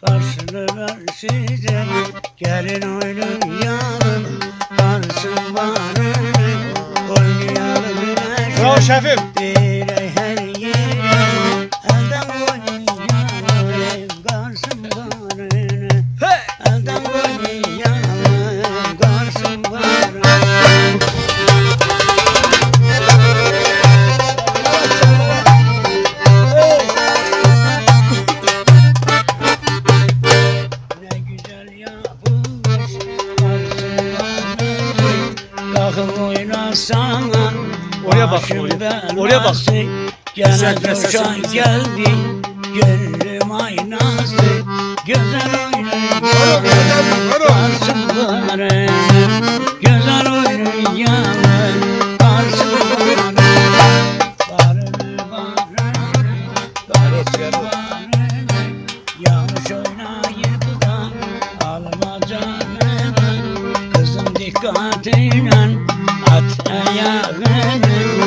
Karşılı karşıya gelin oynayalım. Varsın varını oynayalım. Bravo şefim. Dire her yere elden oynayalım. Varsın varını elden oynayalım. Varsın varını. Ne güzel yapılmış kalkıp oynasana. Oraya bak, oraya bak. Gene Güzel, coşan güzel. geldi gönlüm aynası. Güzel oynayalım karşıları. Güzel oynayalım karşıları. Barını barını yanlış oynayıp da alma canını. Kızım dikkat eyle at ayağını.